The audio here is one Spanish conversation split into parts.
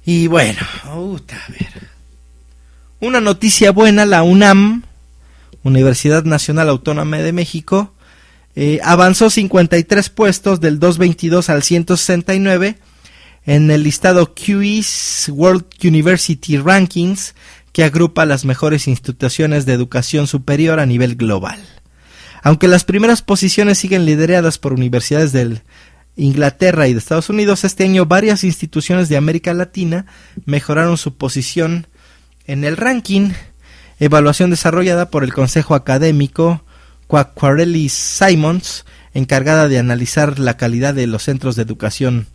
Y bueno, a ver. Una noticia buena, la UNAM, Universidad Nacional Autónoma de México, avanzó 53 puestos del 222 al 169 en el listado QS World University Rankings, que agrupa las mejores instituciones de educación superior a nivel global. Aunque las primeras posiciones siguen lideradas por universidades de Inglaterra y de Estados Unidos, este año varias instituciones de América Latina mejoraron su posición en el ranking. Evaluación desarrollada por el Consejo Académico Quacquarelli Simons, encargada de analizar la calidad de los centros de educación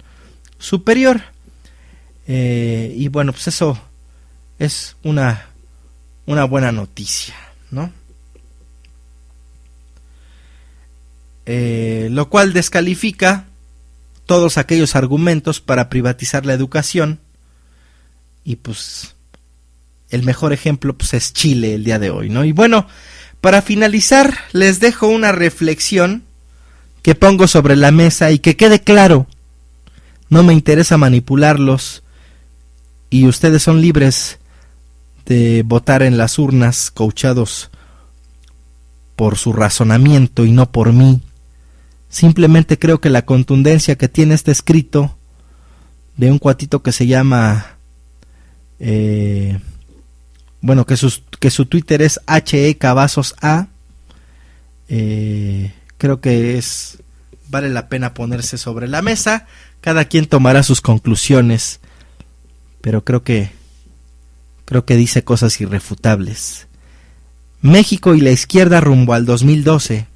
superior. Y bueno, pues eso es una buena noticia, ¿no? Lo cual descalifica todos aquellos argumentos para privatizar la educación, y pues el mejor ejemplo pues es Chile el día de hoy, ¿no? Y bueno, para finalizar les dejo una reflexión que pongo sobre la mesa, y que quede claro, no me interesa manipularlos, y ustedes son libres de votar en las urnas coachados por su razonamiento y no por mí. Simplemente creo que la contundencia que tiene este escrito de un cuatito que se llama bueno, que su Twitter es HE Cavazos A, creo que vale la pena ponerse sobre la mesa. Cada quien tomará sus conclusiones, pero creo que dice cosas irrefutables. México y la izquierda rumbo al 2012.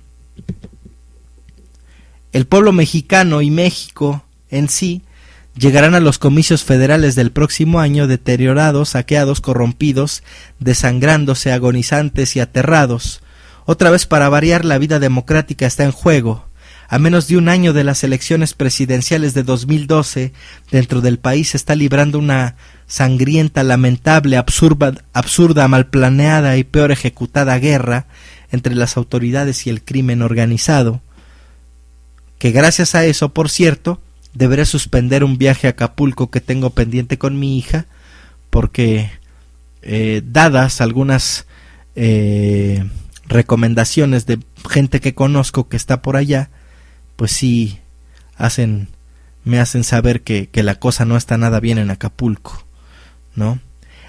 El pueblo mexicano y México en sí llegarán a los comicios federales del próximo año deteriorados, saqueados, corrompidos, desangrándose, agonizantes y aterrados. Otra vez, para variar, la vida democrática está en juego. A menos de un año de las elecciones presidenciales de 2012, dentro del país se está librando una sangrienta, lamentable, absurda, mal planeada y peor ejecutada guerra entre las autoridades y el crimen organizado, que gracias a eso, por cierto, deberé suspender un viaje a Acapulco que tengo pendiente con mi hija, porque dadas algunas recomendaciones de gente que conozco que está por allá, pues sí me hacen saber que la cosa no está nada bien en Acapulco, ¿no?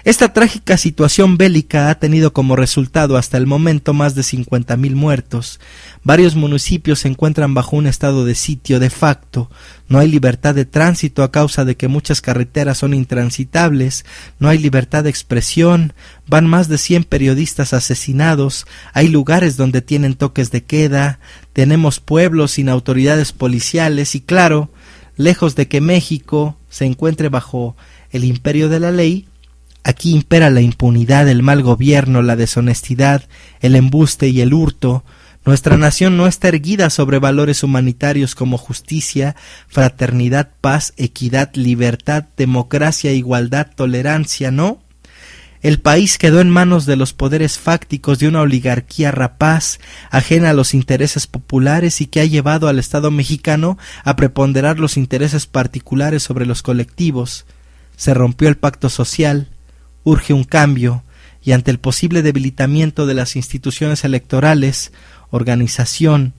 Esta trágica situación bélica ha tenido como resultado hasta el momento más de 50,000 muertos. Varios municipios se encuentran bajo un estado de sitio de facto. No hay libertad de tránsito a causa de que muchas carreteras son intransitables. No hay libertad de expresión. Van más de 100 periodistas asesinados. Hay lugares donde tienen toques de queda. Tenemos pueblos sin autoridades policiales y, claro, lejos de que México se encuentre bajo el imperio de la ley, aquí impera la impunidad, el mal gobierno, la deshonestidad, el embuste y el hurto. Nuestra nación no está erguida sobre valores humanitarios como justicia, fraternidad, paz, equidad, libertad, democracia, igualdad, tolerancia, ¿no? El país quedó en manos de los poderes fácticos de una oligarquía rapaz, ajena a los intereses populares, y que ha llevado al Estado mexicano a preponderar los intereses particulares sobre los colectivos. Se rompió el pacto social. Urge un cambio, y ante el posible debilitamiento de las instituciones electorales, organización,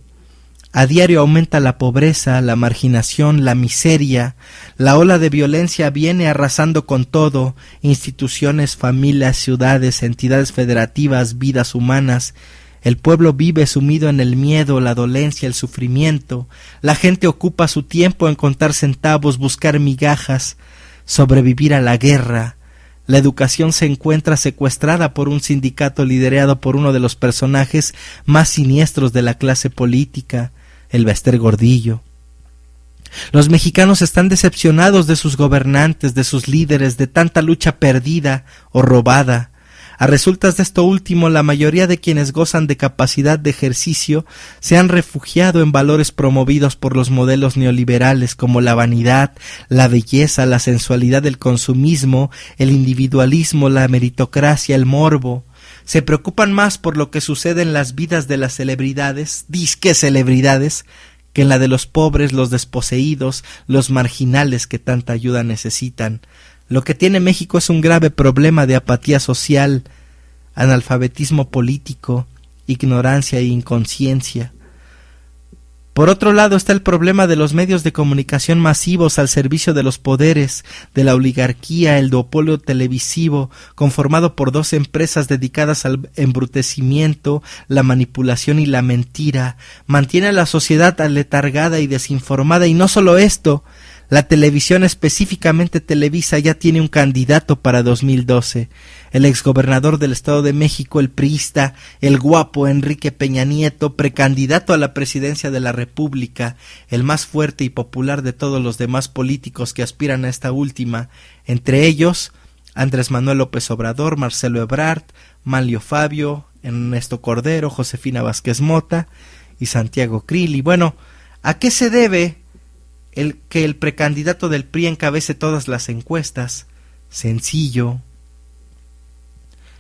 a diario aumenta la pobreza, la marginación, la miseria, la ola de violencia viene arrasando con todo, instituciones, familias, ciudades, entidades federativas, vidas humanas. El pueblo vive sumido en el miedo, la dolencia, el sufrimiento. La gente ocupa su tiempo en contar centavos, buscar migajas, sobrevivir a la guerra. La educación se encuentra secuestrada por un sindicato liderado por uno de los personajes más siniestros de la clase política, el Bester Gordillo. Los mexicanos están decepcionados de sus gobernantes, de sus líderes, de tanta lucha perdida o robada. A resultas de esto último, la mayoría de quienes gozan de capacidad de ejercicio se han refugiado en valores promovidos por los modelos neoliberales como la vanidad, la belleza, la sensualidad del consumismo, el individualismo, la meritocracia, el morbo. Se preocupan más por lo que sucede en las vidas de las celebridades, disque celebridades, que en la de los pobres, los desposeídos, los marginales que tanta ayuda necesitan. Lo que tiene México es un grave problema de apatía social, analfabetismo político, ignorancia e inconsciencia. Por otro lado está el problema de los medios de comunicación masivos al servicio de los poderes, de la oligarquía, el duopolio televisivo, conformado por dos empresas dedicadas al embrutecimiento, la manipulación y la mentira, mantiene a la sociedad aletargada y desinformada, y no solo esto, la televisión, específicamente Televisa, ya tiene un candidato para 2012, el exgobernador del Estado de México, el priista, el guapo Enrique Peña Nieto, precandidato a la presidencia de la República, el más fuerte y popular de todos los demás políticos que aspiran a esta última, entre ellos Andrés Manuel López Obrador, Marcelo Ebrard, Manlio Fabio, Ernesto Cordero, Josefina Vázquez Mota y Santiago Krill. Y bueno, ¿a qué se debe que el precandidato del PRI encabece todas las encuestas? Sencillo: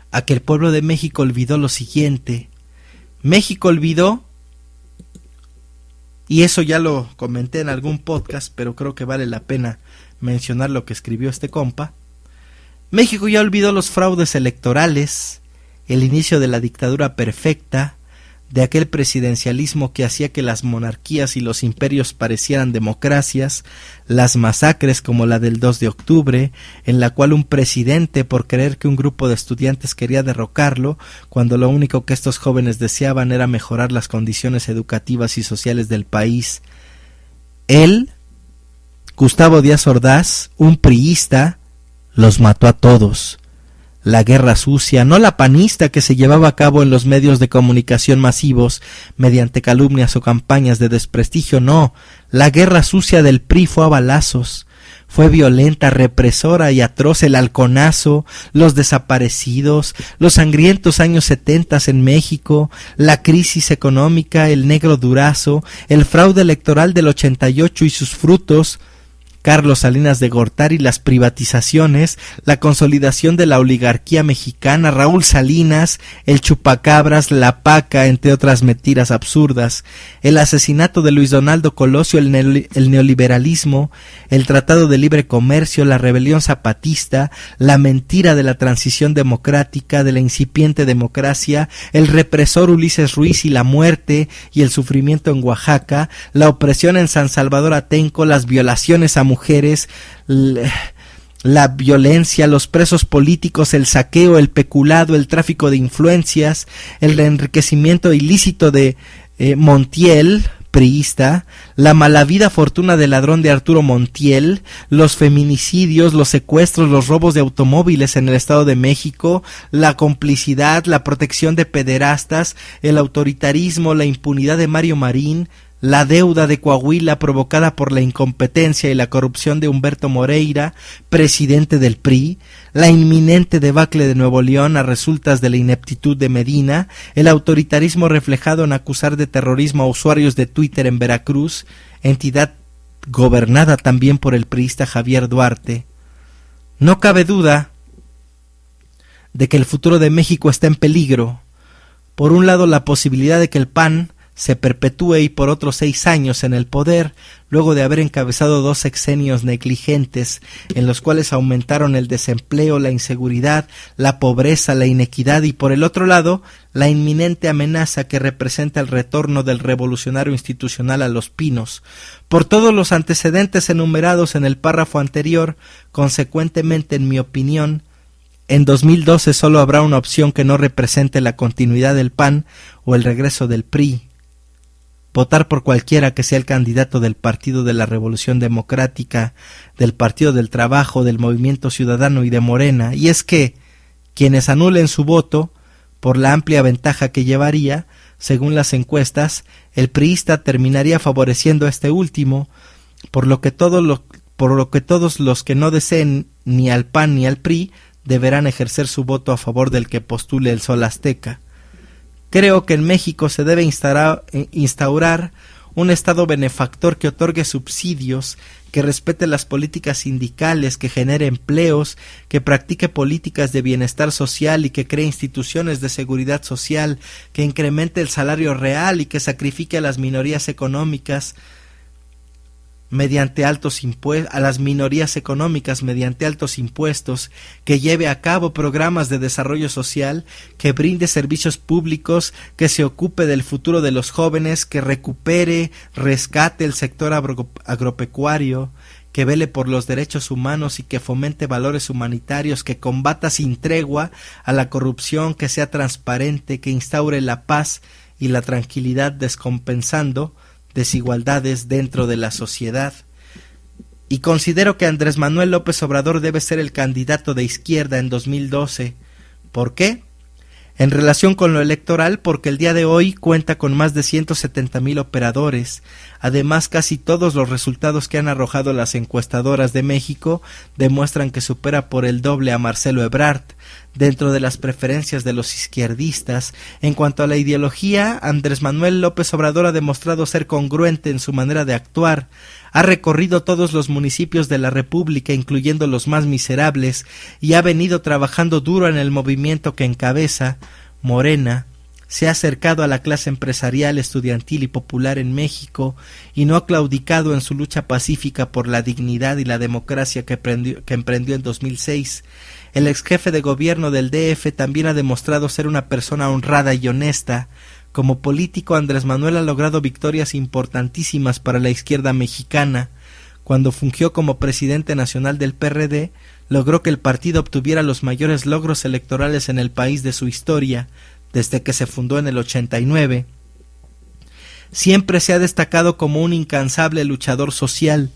a que el pueblo de México olvidó lo siguiente. México olvidó, y eso ya lo comenté en algún podcast, pero creo que vale la pena mencionar lo que escribió este compa. México ya olvidó los fraudes electorales, el inicio de la dictadura perfecta, de aquel presidencialismo que hacía que las monarquías y los imperios parecieran democracias, las masacres como la del 2 de octubre, en la cual un presidente, por creer que un grupo de estudiantes quería derrocarlo, cuando lo único que estos jóvenes deseaban era mejorar las condiciones educativas y sociales del país, él, Gustavo Díaz Ordaz, un priista, los mató a todos. La guerra sucia, no la panista que se llevaba a cabo en los medios de comunicación masivos mediante calumnias o campañas de desprestigio, no, la guerra sucia del PRI fue a balazos, fue violenta, represora y atroz, el halconazo, los desaparecidos, los sangrientos años 70 en México, la crisis económica, el negro durazo, el fraude electoral del 88 y sus frutos, Carlos Salinas de Gortari, las privatizaciones, la consolidación de la oligarquía mexicana, Raúl Salinas, el chupacabras, la paca, entre otras mentiras absurdas, el asesinato de Luis Donaldo Colosio, el neoliberalismo, el Tratado de Libre Comercio, la rebelión zapatista, la mentira de la transición democrática, de la incipiente democracia, el represor Ulises Ruiz y la muerte y el sufrimiento en Oaxaca, la opresión en San Salvador Atenco, las violaciones a mujeres, la violencia, los presos políticos, el saqueo, el peculado, el tráfico de influencias, el enriquecimiento ilícito de Montiel, priista, la malavida fortuna del ladrón de Arturo Montiel, los feminicidios, los secuestros, los robos de automóviles en el Estado de México, la complicidad, la protección de pederastas, el autoritarismo, la impunidad de Mario Marín, la deuda de Coahuila provocada por la incompetencia y la corrupción de Humberto Moreira, presidente del PRI, la inminente debacle de Nuevo León a resultas de la ineptitud de Medina, el autoritarismo reflejado en acusar de terrorismo a usuarios de Twitter en Veracruz, entidad gobernada también por el priista Javier Duarte. No cabe duda de que el futuro de México está en peligro. Por un lado, la posibilidad de que el PAN se perpetúe y por otros 6 años en el poder, luego de haber encabezado 2 sexenios negligentes en los cuales aumentaron el desempleo, la inseguridad, la pobreza, la inequidad, y por el otro lado, la inminente amenaza que representa el retorno del revolucionario institucional a Los Pinos. Por todos los antecedentes enumerados en el párrafo anterior, consecuentemente, en mi opinión, en 2012 solo habrá una opción que no represente la continuidad del PAN o el regreso del PRI. Votar por cualquiera que sea el candidato del Partido de la Revolución Democrática, del Partido del Trabajo, del Movimiento Ciudadano y de Morena, y es que quienes anulen su voto, por la amplia ventaja que llevaría, según las encuestas, el priista terminaría favoreciendo a este último, por lo que todos los que no deseen ni al PAN ni al PRI deberán ejercer su voto a favor del que postule el Sol Azteca. Creo que en México se debe instaurar un Estado benefactor que otorgue subsidios, que respete las políticas sindicales, que genere empleos, que practique políticas de bienestar social y que cree instituciones de seguridad social, que incremente el salario real y que sacrifique a las minorías económicas. mediante altos impuestos, a las minorías económicas mediante altos impuestos, que lleve a cabo programas de desarrollo social, que brinde servicios públicos, que se ocupe del futuro de los jóvenes, que recupere, rescate el sector agropecuario, que vele por los derechos humanos y que fomente valores humanitarios, que combata sin tregua a la corrupción, que sea transparente, que instaure la paz y la tranquilidad descompensando desigualdades dentro de la sociedad. Y considero que Andrés Manuel López Obrador debe ser el candidato de izquierda en 2012. ¿Por qué? En relación con lo electoral, porque el día de hoy cuenta con más de 170,000 operadores. Además, casi todos los resultados que han arrojado las encuestadoras de México demuestran que supera por el doble a Marcelo Ebrard. Dentro de las preferencias de los izquierdistas, en cuanto a la ideología, Andrés Manuel López Obrador ha demostrado ser congruente en su manera de actuar. Ha recorrido todos los municipios de la República, incluyendo los más miserables, y ha venido trabajando duro en el movimiento que encabeza Morena. Se ha acercado a la clase empresarial, estudiantil y popular en México y no ha claudicado en su lucha pacífica por la dignidad y la democracia que emprendió en 2006. El ex jefe de gobierno del DF también ha demostrado ser una persona honrada y honesta. Como político, Andrés Manuel ha logrado victorias importantísimas para la izquierda mexicana. Cuando fungió como presidente nacional del PRD, logró que el partido obtuviera los mayores logros electorales en el país de su historia, desde que se fundó en el 89. Siempre se ha destacado como un incansable luchador social.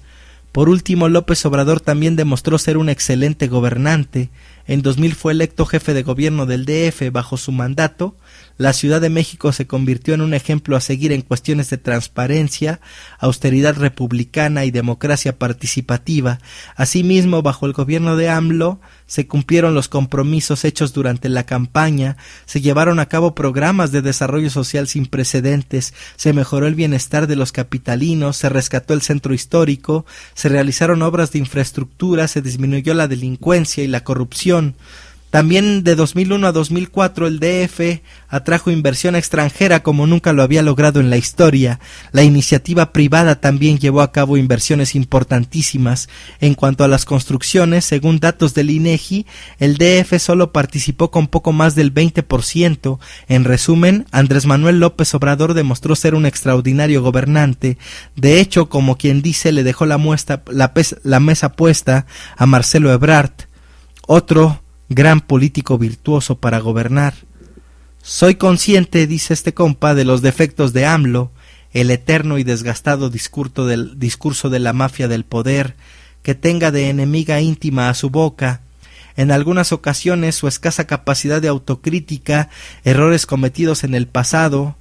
Por último, López Obrador también demostró ser un excelente gobernante. En 2000 fue electo jefe de gobierno del DF. Bajo su mandato, la Ciudad de México se convirtió en un ejemplo a seguir en cuestiones de transparencia, austeridad republicana y democracia participativa. Asimismo, bajo el gobierno de AMLO, se cumplieron los compromisos hechos durante la campaña, se llevaron a cabo programas de desarrollo social sin precedentes, se mejoró el bienestar de los capitalinos, se rescató el centro histórico, se realizaron obras de infraestructura, se disminuyó la delincuencia y la corrupción. También de 2001 a 2004 el DF atrajo inversión extranjera como nunca lo había logrado en la historia. La iniciativa privada también llevó a cabo inversiones importantísimas. En cuanto a las construcciones, según datos del INEGI, el DF solo participó con poco más del 20%. En resumen, Andrés Manuel López Obrador demostró ser un extraordinario gobernante. De hecho, como quien dice, le dejó la mesa puesta a Marcelo Ebrard, otro gran político virtuoso para gobernar. Soy consciente, dice este compa, de los defectos de AMLO, el eterno y desgastado discurso de la mafia del poder, que tenga de enemiga íntima a su boca. En algunas ocasiones su escasa capacidad de autocrítica, errores cometidos en el pasado,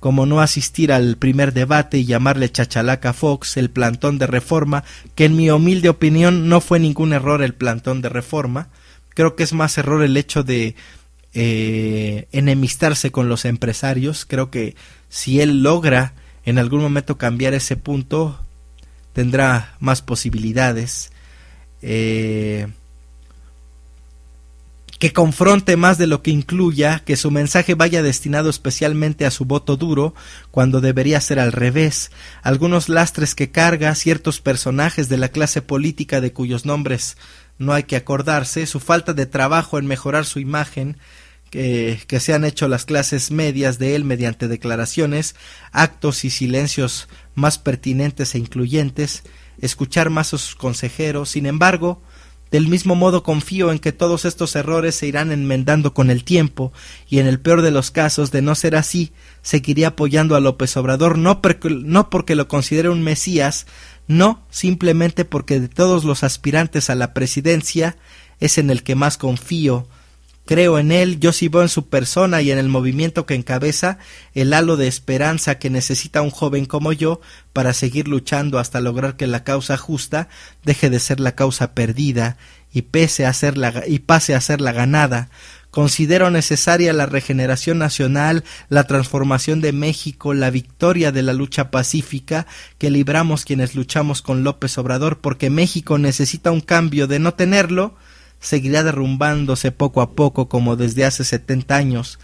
como no asistir al primer debate y llamarle chachalaca Fox, el plantón de Reforma, que en mi humilde opinión no fue ningún error el plantón de Reforma. Creo que es más error el hecho de enemistarse con los empresarios. Creo que si él logra en algún momento cambiar ese punto, tendrá más posibilidades. Que confronte más de lo que incluya, que su mensaje vaya destinado especialmente a su voto duro, cuando debería ser al revés. Algunos lastres que carga, ciertos personajes de la clase política de cuyos nombres no hay que acordarse, su falta de trabajo en mejorar su imagen, que se han hecho las clases medias de él mediante declaraciones, actos y silencios más pertinentes e incluyentes, escuchar más a sus consejeros. Sin embargo, del mismo modo confío en que todos estos errores se irán enmendando con el tiempo, y en el peor de los casos, de no ser así, seguiré apoyando a López Obrador, no porque lo considere un mesías, no, simplemente porque de todos los aspirantes a la presidencia es en el que más confío. Creo en él, yo sí veo en su persona y en el movimiento que encabeza el halo de esperanza que necesita un joven como yo para seguir luchando hasta lograr que la causa justa deje de ser la causa perdida y pase a ser la ganada. Considero necesaria la regeneración nacional, la transformación de México, la victoria de la lucha pacífica que libramos quienes luchamos con López Obrador, porque México necesita un cambio. De no tenerlo, seguirá derrumbándose poco a poco como desde hace 70 años.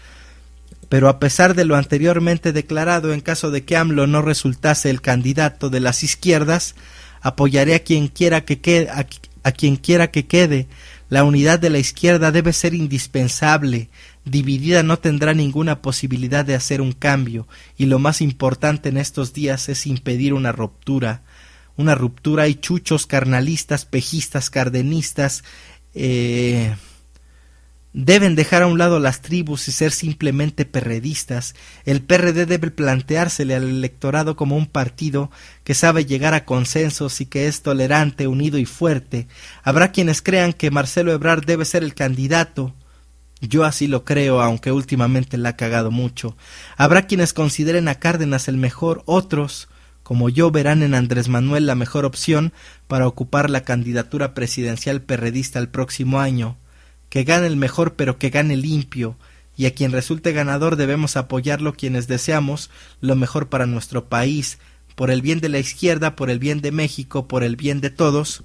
Pero a pesar de lo anteriormente declarado, en caso de que AMLO no resultase el candidato de las izquierdas, apoyaré a quien quiera que quede, a quien quiera que quede. La unidad de la izquierda debe ser indispensable. Dividida no tendrá ninguna posibilidad de hacer un cambio, y lo más importante en estos días es impedir una ruptura. Una ruptura. Hay chuchos carnalistas, pejistas, cardenistas, deben dejar a un lado las tribus y ser simplemente perredistas. El PRD debe planteársele al electorado como un partido que sabe llegar a consensos y que es tolerante, unido y fuerte. Habrá quienes crean que Marcelo Ebrard debe ser el candidato. Yo así lo creo, aunque últimamente la ha cagado mucho. Habrá quienes consideren a Cárdenas el mejor, otros, como yo, verán en Andrés Manuel la mejor opción para ocupar la candidatura presidencial perredista el próximo año. Que gane el mejor, pero que gane limpio, y a quien resulte ganador debemos apoyarlo quienes deseamos lo mejor para nuestro país, por el bien de la izquierda, por el bien de México, por el bien de todos.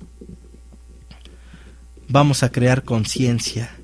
Vamos a crear conciencia.